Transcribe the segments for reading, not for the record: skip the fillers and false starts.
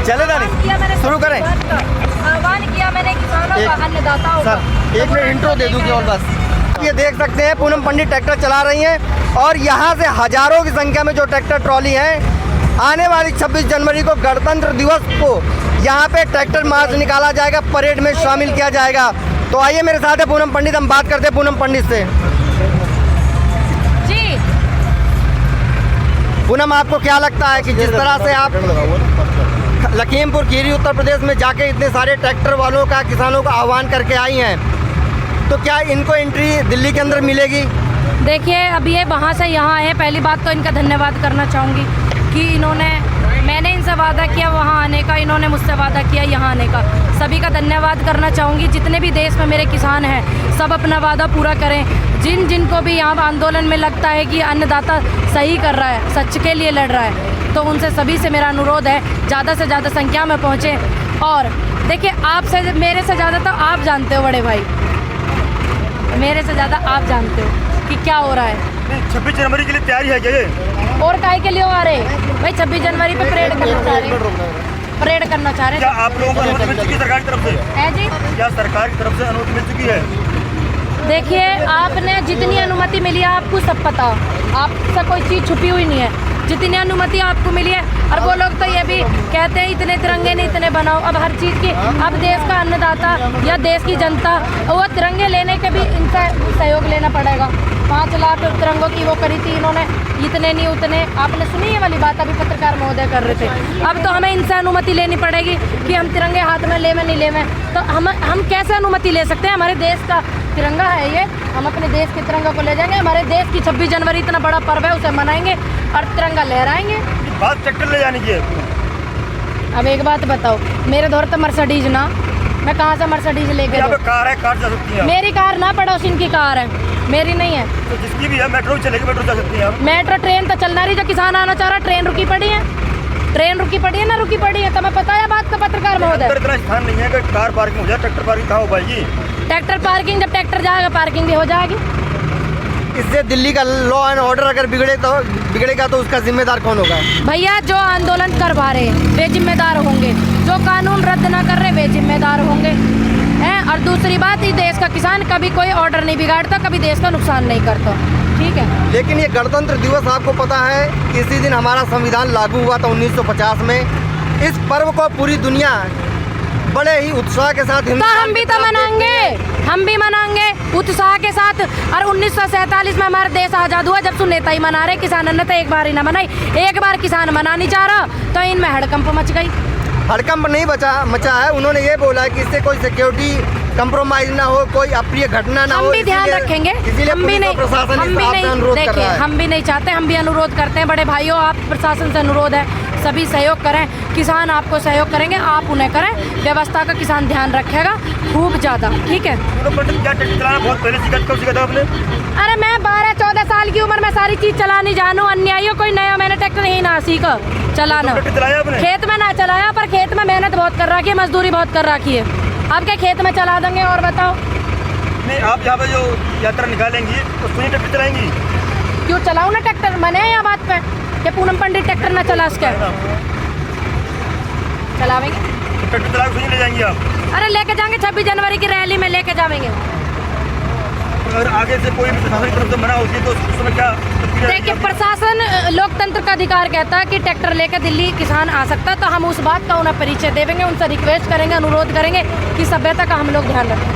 चलेगा नहीं, शुरू करें। आह्वान किया मैंने किसानों का, अन्नदाताओं का। सर एक मिनट इंट्रो दे दूँ केवल बस। ये देख सकते हैं पूनम पंडित ट्रैक्टर चला रही हैं और यहाँ से हजारों की संख्या में जो ट्रैक्टर ट्रॉली हैं, आने वाली 26 जनवरी को गणतंत्र दिवस को यहाँ पे ट्रैक्टर मार्च निकाला जाएगा, परेड में शामिल किया जाएगा। तो आइए मेरे साथ है पूनम पंडित, हम बात करते हैं पूनम पंडित से। जी पूनम, आपको क्या लगता है कि जिस तरह से आप लखीमपुर खीरी उत्तर प्रदेश में जाके इतने सारे ट्रैक्टर वालों का, किसानों का आह्वान करके आई हैं, तो क्या इनको एंट्री दिल्ली के अंदर मिलेगी? देखिए, अब ये वहाँ से यहाँ आए, पहली बात तो इनका धन्यवाद करना चाहूँगी कि मैंने इनसे वादा किया वहाँ आने का, इन्होंने मुझसे वादा किया यहाँ आने का। सभी का धन्यवाद करना चाहूँगी। जितने भी देश में मेरे किसान हैं, सब अपना वादा पूरा करें। जिनको भी यहाँ आंदोलन में लगता है कि अन्नदाता सही कर रहा है, सच के लिए लड़ रहा है, तो उनसे सभी से मेरा अनुरोध है ज़्यादा से ज़्यादा संख्या में पहुँचें। और देखिए, आपसे मेरे से ज़्यादा तो आप जानते हो बड़े भाई, मेरे से ज़्यादा आप जानते हो कि क्या हो रहा है। 26 जनवरी के लिए तैयारी है क्या ये? और काहे के लिए आ रहे भाई? 26 जनवरी पे परेड करना चाह रहे, परेड करना चाह रहे। क्या आप लोगों को अनुमति मिल चुकी है सरकार की तरफ से? है जी, क्या सरकार की तरफ से अनुमति मिल चुकी है? देखिए, आपने जितनी अनुमति मिली है आपको सब पता, आपसे कोई चीज़ छुपी हुई नहीं है। जितनी अनुमति आपको मिली है, और वो लोग तो ये भी कहते हैं इतने तिरंगे नहीं इतने बनाओ। अब हर चीज़ की, अब देश का अन्नदाता या देश की जनता, वो तिरंगे लेने के भी इनका सहयोग लेना पड़ेगा। 5 लाख तिरंगों की वो करी थी इन्होंने, इतने नहीं उतने। आपने सुनी ये वाली बात, अभी पत्रकार महोदय कर रहे थे। अब तो हमें इनसे अनुमति लेनी पड़ेगी कि हम तिरंगे हाथ में लेवें नहीं लेवें। तो हम कैसे अनुमति ले सकते हैं? हमारे देश का तिरंगा है ये, हम अपने देश के तिरंगा को ले जाएंगे। हमारे देश की 26 जनवरी इतना बड़ा पर्व है, उसे मनाएंगे और तिरंगा लहराएंगे। बात ट्रैक्टर ले जाने की है। अब एक बात बताओ, मेरे दौर तो मर्सिडीज ना, मैं कहाँ से मर्सिडीज लेके यहाँ पे कार है, कार जा सकती है। मेरी कार ना, पड़ोसी की कार है, मेरी नहीं है। तो जिसकी भी है मेट्रो चलेगी, मेट्रो जा सकती है। मेट्रो ट्रेन तो चलना रही, जो किसान आना चाह रहा, ट्रेन रुकी पड़ी है, ट्रेन रुकी पड़ी है ना, रुकी पड़ी है। तुम्हें पता है बात का पत्रकार महोदय? इतना स्थान नहीं है कि कार पार्किंग हो जाए, ट्रैक्टर पार्किंग कहाँ हो पाएगी? ट्रैक्टर पार्किंग, जब ट्रैक्टर जाएगा पार्किंग भी हो जाएगी। इससे दिल्ली का लॉ एंड ऑर्डर अगर बिगड़ेगा तो उसका जिम्मेदार कौन होगा? भैया, जो आंदोलन करवा रहे वे जिम्मेदार होंगे, जो कानून रद्द ना कर रहे वे जिम्मेदार होंगे हैं। और दूसरी बात, इस देश का किसान कभी कोई ऑर्डर नहीं बिगाड़ता, कभी देश का नुकसान नहीं करता, ठीक है। लेकिन ये गणतंत्र दिवस आपको पता है, इसी दिन हमारा संविधान लागू हुआ था 1950 में। इस पर्व को पूरी दुनिया बड़े ही उत्साह के साथ, तो हम भी तो मनाएंगे, हम भी मनाएंगे उत्साह के साथ। और 1947 में हमारा देश आज़ाद हुआ, जब सुनेता ही मना रहे, किसानों ने तो एक बार ही ना मनाई। एक बार किसान मना नहीं चाह रहा तो इनमें हड़कंप मच गई। हड़कंप नहीं मचा है, उन्होंने ये बोला है कि इससे कोई सिक्योरिटी कंप्रोमाइज ना हो, कोई अप्रिय घटना ना हो। हम भी ध्यान रखेंगे, हम भी नहीं, देखिए, हम भी नहीं चाहते, हम भी अनुरोध करते हैं बड़े भाइयों, आप प्रशासन से अनुरोध है, सभी सहयोग करें। किसान आपको सहयोग करेंगे, आप उन्हें करें, व्यवस्था का किसान ध्यान रखेगा खूब ज़्यादा, ठीक है। क्या ट्रैक्टर चलाना बहुत पहले सीखा था आपने? अरे मैं 12-14 साल की उम्र में सारी चीज़ चलानी जानू, अन्यायी कोई नया मैंने ट्रैक्टर ही ना सीखा चलाना। खेत में ना चलाया, पर खेत में मेहनत बहुत कर रखी है, मजदूरी बहुत कर रखी है। आपके खेत में चला देंगे? और बताओ, नहीं आप यहाँ पे जो यात्रा निकालेंगी तो उसमें ट्रैक्टर चलाएंगी? क्यों चलाऊँ ना ट्रैक्टर? मने हैं यहाँ बात पे कि पूनम पंडित ट्रैक्टर ना चला सके? चलावेंगे ट्रैक्टर चला के ले जाएंगी आप? अरे लेके जाएंगे, 26 जनवरी की रैली में लेके जाएंगे। अगर आगे से कोई भी प्रशासन की तरफ से मना होती है तो उस समय क्या? देखिए, प्रशासन लोकतंत्र का अधिकार कहता है कि ट्रैक्टर लेकर दिल्ली किसान आ सकता है, तो हम उस बात का उन्हें परिचय देंगे, उनसे रिक्वेस्ट करेंगे, अनुरोध करेंगे कि सभ्यता का हम लोग ध्यान रखें।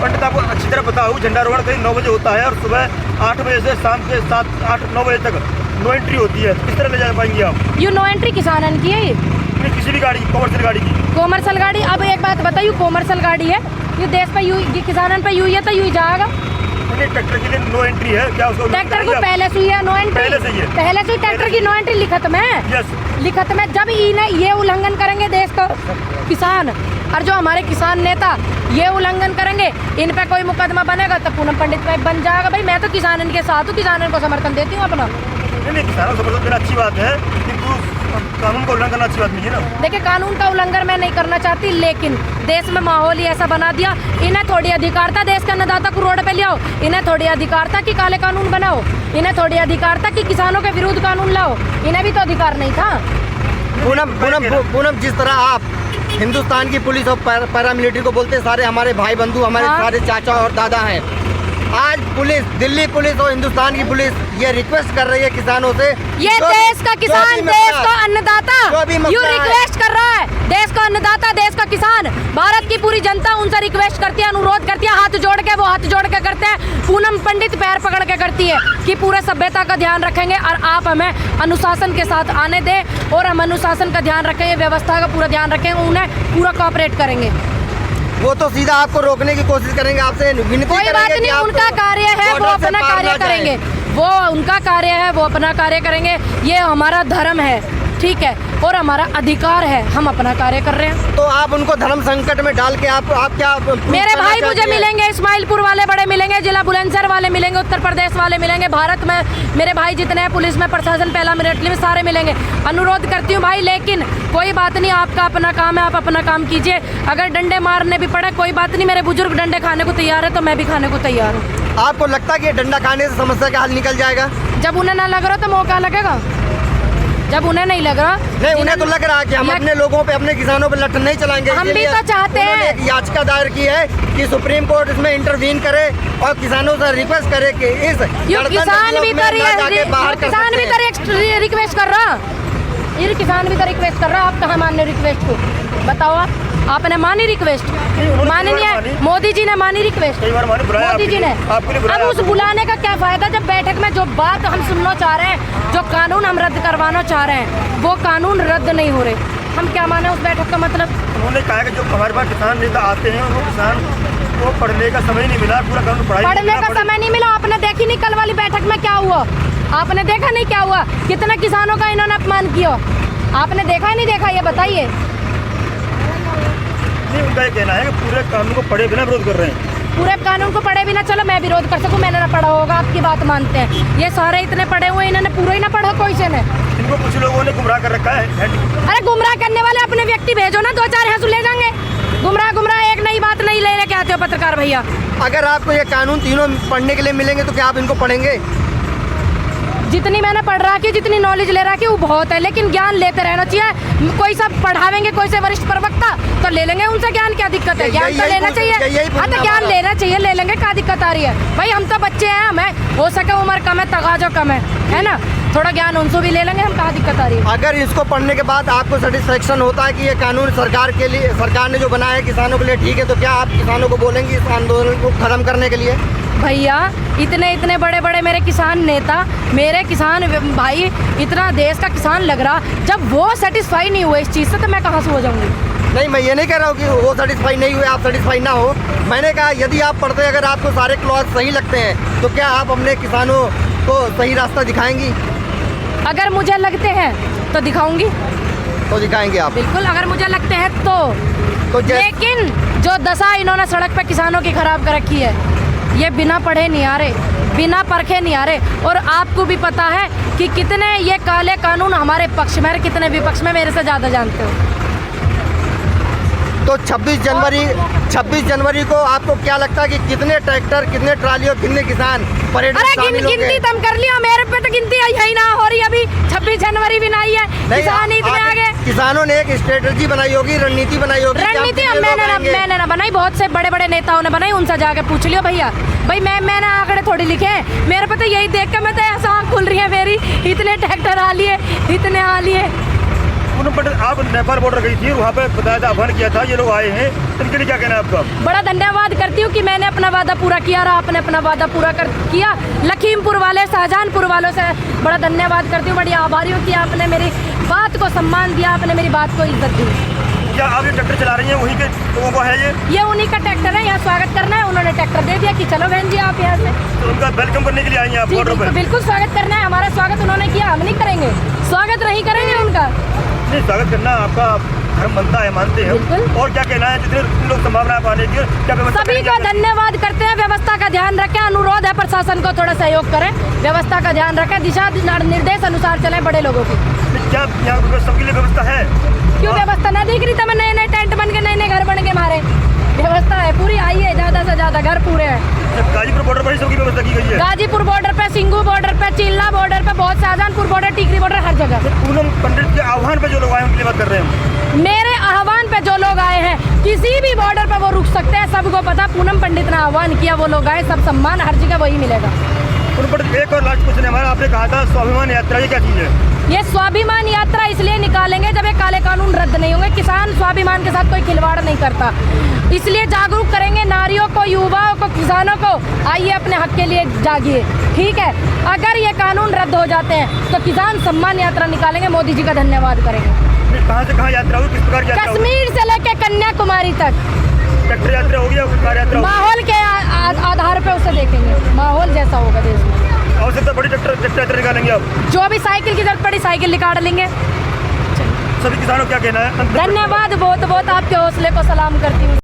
पंडित, आपको अच्छी तरह पता हो, झंडारोहण करीब 9 बजे होता है और सुबह 8 बजे से शाम के 7-8-9 बजे तक नो एंट्री होती है। किस तरह ले जा पाएंगे आप? ये नो एंट्री किसान की है, ये किसी भी गाड़ी, कॉमर्शियल गाड़ी की? कॉमर्शियल गाड़ी। अब एक बात बताइए, कॉमर्शियल गाड़ी है, ये देश पे यू, किसानन पे यू है तो यू जाएगा। ट्रैक्टर के लिए नो एंट्री है क्या? उसको ट्रैक्टर को पहले से ही है नो एंट्री, पहले से ही ट्रैक्टर की नो एंट्री लिखत में, लिखत में। जब ये उल्लंघन करेंगे देश का किसान, और जो हमारे किसान नेता ये उल्लंघन करेंगे, इन पे कोई मुकदमा बनेगा तो पूनम पंडित पे बन जाएगा। भाई, मैं तो किसानन के साथ हूँ, किसानन को समर्थन देती हूँ अपना। नहीं, किसानों को समर्थन देना अच्छी बात है, किंतु कानून का उल्लंघन करना अच्छी बात नहीं है ना। देखिए, कानून का उल्लंघन मैं नहीं करना चाहती, लेकिन देश में माहौल ही ऐसा बना दिया, इन्हें थोड़ी अधिकार था देश के अन्नदाता को रोड पे ले आओ, इन्हें थोड़ी अधिकार था कि काले कानून बनाओ, इन्हें थोड़ी अधिकार था कि किसानों के विरुद्ध कानून लाओ, इन्हें भी तो अधिकार नहीं था। पूनम, जिस तरह आप हिंदुस्तान की पुलिस और पैरामिलिट्री को बोलते हैं, सारे हमारे भाई बंधु, हमारे हाँ। सारे चाचा और दादा हैं। आज पुलिस, दिल्ली पुलिस और हिंदुस्तान की पुलिस ये रिक्वेस्ट कर रही है किसानों से, ये देश का किसान, देश का अन्नदाता यू रिक्वेस्ट कर रहा है। देश का अन्नदाता, देश का किसान, भारत की पूरी जनता उनसे रिक्वेस्ट करती है, अनुरोध करती है, हाथ जोड़ के, वो हाथ जोड़ के करते हैं। पूनम पंडित पैर पकड़ के करती है कि पूरे सभ्यता का ध्यान रखेंगे और आप हमें अनुशासन के साथ आने दें और हम अनुशासन का ध्यान रखेंगे, व्यवस्था का पूरा ध्यान रखेंगे, उन्हें पूरा कोऑपरेट करेंगे। वो तो सीधा आपको रोकने की कोशिश करेंगे, आपसे विनती कोई बात करेंगे कि नहीं, आप उनका कार्य है, वो बॉर्डर से अपना पार कार्य ना जाएं। करेंगे, वो उनका कार्य है, वो अपना कार्य करेंगे। ये हमारा धर्म है, ठीक है, और हमारा अधिकार है, हम अपना कार्य कर रहे हैं। तो आप उनको धर्म संकट में डाल के आप क्या मेरे भाई मुझे मिलेंगे, इस्माइलपुर वाले बड़े मिलेंगे, जिला बुलंदशहर वाले मिलेंगे, उत्तर प्रदेश वाले मिलेंगे, भारत में मेरे भाई जितने हैं, पुलिस में, प्रशासन, पहला मिलिट्री में, सारे मिलेंगे। अनुरोध करती हूँ भाई, लेकिन कोई बात नहीं, आपका अपना काम है, आप अपना काम कीजिए। अगर डंडे मारने भी पड़े कोई बात नहीं, मेरे बुजुर्ग डंडे खाने को तैयार है तो मैं भी खाने को तैयार हूँ। आपको लगता है कि डंडा खाने से समस्या का हल निकल जाएगा? जब उन्हें ना लग रहा तो मौका लगेगा, जब उन्हें नहीं लग रहा। नहीं, उन्हें तो लग रहा है कि हम अपने लोगों पे, अपने किसानों पे लठ नहीं चलाएंगे। हम भी तो चाहते हैं। उन्होंने एक याचिका दायर की है कि सुप्रीम कोर्ट इसमें इंटरवीन करे और किसानों से रिक्वेस्ट करे कि इस किसान भी तो रिक्वेस्ट कर रहा, ये किसान भी तो रिक्वेस्ट कर रहा। आप कहाँ मान रहे रिक्वेस्ट को? बताओ आप, आपने मानी रिक्वेस्ट? मानी नहीं है, मोदी जी ने मानी रिक्वेस्ट, मोदी जी ने। अब उस बुलाने का क्या फायदा जब बैठक में जो बात हम सुनना चाह रहे हैं, जो कानून हम रद्द करवाना चाह रहे हैं, वो कानून रद्द नहीं हो रहे, हम क्या माने उस बैठक का मतलब? उन्होंने कहा कि जो हमारे पास किसान नेता आते हैं वो किसान को पढ़ने का समय नहीं मिला, पूरा कानून पढ़ने का समय नहीं मिला। आपने देखी नहीं कल वाली बैठक में क्या हुआ? आपने देखा नहीं क्या हुआ? कितने किसानों का इन्होंने अपमान किया? आपने देखा नहीं देखा, ये बताइए। नहीं, उनका ये कहना है कि पूरे कानून को पढ़े बिना विरोध कर रहे हैं। पूरे कानून को पढ़े बिना, चलो मैं विरोध कर सकूं, मैंने ना पढ़ा होगा, आपकी बात मानते हैं। ये सारे इतने पढ़े हुए, इन्होंने पूरा ही ना पढ़ा कोई से ने। इनको कुछ लोगों ने गुमराह कर रखा है। अरे गुमराह करने वाले अपने व्यक्ति भेजो ना, 2-4 यहाँ से ले जाएंगे। गुमराह एक नई बात नहीं ले लेके आते हो पत्रकार भैया। अगर आपको ये कानून तीनों पढ़ने के लिए मिलेंगे तो क्या आप इनको पढ़ेंगे? जितनी मैंने पढ़ रहा कि जितनी नॉलेज ले रहा कि वो बहुत है, लेकिन ज्ञान लेते रहना चाहिए। कोई सब पढ़ावेंगे, कोई से वरिष्ठ प्रवक्ता तो ले लेंगे उनसे ज्ञान, क्या दिक्कत है? ज्ञान तो लेना चाहिए। हाँ तो ज्ञान लेना चाहिए, ले लेंगे, क्या दिक्कत आ रही है? भाई हम तो बच्चे हैं, हमें हो सके उम्र कम है, तगाजो कम है ना, थोड़ा ज्ञान उनसे भी ले लेंगे, हम कहाँ दिक्कत आ रही है? अगर इसको पढ़ने के बाद आपको सेटिस्फेक्शन होता है कि ये कानून सरकार के लिए, सरकार ने जो बनाया है किसानों के लिए ठीक है, तो क्या आप किसानों को बोलेंगे इस आंदोलन को खत्म करने के लिए? भैया इतने बड़े बड़े मेरे किसान नेता, मेरे किसान भाई, इतना देश का किसान लग रहा, जब वो सेटिस्फाई नहीं हुए इस चीज़ से तो मैं कहाँ से हो जाऊँगी? नहीं, मैं ये नहीं कह रहा हूँ कि वो सेटिस्फाई नहीं हुए, आप सेटिस्फाई ना हो। मैंने कहा यदि आप पढ़ते, अगर आपको सारे क्लॉज सही लगते हैं तो क्या आप अपने किसानों को सही रास्ता दिखाएंगी? अगर मुझे लगते हैं तो दिखाऊंगी, तो दिखाएंगे आप? बिल्कुल, अगर मुझे लगते हैं तो लेकिन जो दशा इन्होंने सड़क पे किसानों की खराब कर रखी है, ये बिना पढ़े नहीं आ रहे, बिना परखे नहीं आ रहे। और आपको भी पता है कि कितने ये काले कानून हमारे पक्ष में, कितने विपक्ष में, मेरे से ज़्यादा जानते हो। तो 26 जनवरी को आपको क्या लगता है कि कितने ट्रैक्टर, कितने ट्राली और कितने किसान परेड में शामिल होंगे? गिनती तुम कर लिया, मेरे पे तो गिनती यही ना हो रही, अभी 26 जनवरी भी नहीं है, किसान इतने आगे। किसानों ने एक स्ट्रेटजी बनाई होगी, रणनीति बनाई होगी। रणनीति मैंने ना बनाई, बहुत से बड़े बड़े नेताओं ने बनाई, उनसे जाके पूछ लियो भैया। भाई मैंने आंकड़े थोड़ी लिखे हैं, मेरे पे तो यही देख के मैं तो ऐसा आँख खुल रही है मेरी, इतने ट्रैक्टर आ लिए, इतने आ लिए। आप नेपाल बॉर्डर गई थी, वहाँ पे बताया था, आह्वान किया था, ये लोग आए हैं, इनके लिए क्या कहना है आपका? बड़ा धन्यवाद करती हूँ कि मैंने अपना वादा पूरा किया और आपने अपना वादा पूरा किया। लखीमपुर वाले, शाहजहांपुर वालों से बड़ा धन्यवाद करती हूँ, बड़ी आभारी हूँ कि आपने मेरी बात को सम्मान दिया, आपने मेरी बात को इज्जत दी। क्या आप ये ट्रैक्टर चला रही हैं, वहीं के लोगों को है ये उन्हीं का ट्रैक्टर है, यहाँ स्वागत करना है, उन्होंने ट्रैक्टर दे दिया कि चलो बहन जी आप यहाँ से। तो उनका वेलकम करने के लिए आई हैं आप बॉर्डर पर? बिल्कुल स्वागत करना है, हमारा स्वागत उन्होंने किया, हम नहीं करेंगे, स्वागत नहीं करेंगे उनका। नहीं, स्वागत करना आपका धर्म बनता है, मानते हैं। और क्या कहना है, जितने लोग संभावना पाने की, क्या व्यवस्था? सभी को धन्यवाद करते हैं, व्यवस्था का ध्यान रखें, अनुरोध है प्रशासन को थोड़ा सहयोग करें, व्यवस्था का ध्यान रखें, दिशा निर्देश अनुसार चलें बड़े लोगों की। क्या यहाँ सबके लिए व्यवस्था है? क्यों व्यवस्था ना दिख रही? तो नए नए टेंट बन के, नए नए घर बन के मारे। व्यवस्था है पूरी, आई है ज्यादा से ज्यादा, घर पूरे हैं। गाजीपुर बॉर्डर पर ही सबकी व्यवस्था की गई है। गाजीपुर बॉर्डर पे, सिंगू बॉर्डर पे, चिल्ला बॉर्डर पे, बहुत शाहजहानपुर बॉर्डर, टिकरी बॉर्डर, हर जगह। पूनम पंडित के आह्वान पे जो लोग आए उनके लिए बात कर रहे हैं। मेरे आह्वान पे जो लोग आए हैं, किसी भी बॉर्डर पे वो रुक सकते हैं, सबको पता। पूनम पंडित ने आह्वान किया, वो लोग आए, सब सम्मान हर जगह वही मिलेगा। पूनम पंडित, एक और लास्ट क्वेश्चन है हमारा, आपने कहा था स्वाभिमान यात्रा, ये क्या चीज़ है? ये स्वाभिमान यात्रा इसलिए निकालेंगे जब ये काले कानून रद्द नहीं होंगे। किसान स्वाभिमान के साथ कोई खिलवाड़ नहीं करता, इसलिए जागरूक करेंगे नारियों को, युवाओं को, किसानों को। आइए अपने हक के लिए जागिए, ठीक है। अगर ये कानून रद्द हो जाते हैं तो किसान सम्मान यात्रा निकालेंगे, मोदी जी का धन्यवाद करेंगे। कहाँ से कहाँ यात्रा हुई, किस प्रकार की यात्रा हुई? कश्मीर से लेकर कन्याकुमारी तक ट्रैक्टर यात्रा होगी या कार यात्रा होगी? माहौल के आधार पे उसे देखेंगे, माहौल जैसा होगा देश में। आवश्यकता बड़ी ट्रैक्टर यात्रा निकालेंगे आप? जो भी साइकिल की जरूरत पड़ी साइकिल निकाल लेंगे। सभी किसानों को क्या कहना है? धन्यवाद बहुत बहुत, आपके हौसले को सलाम करती हूँ।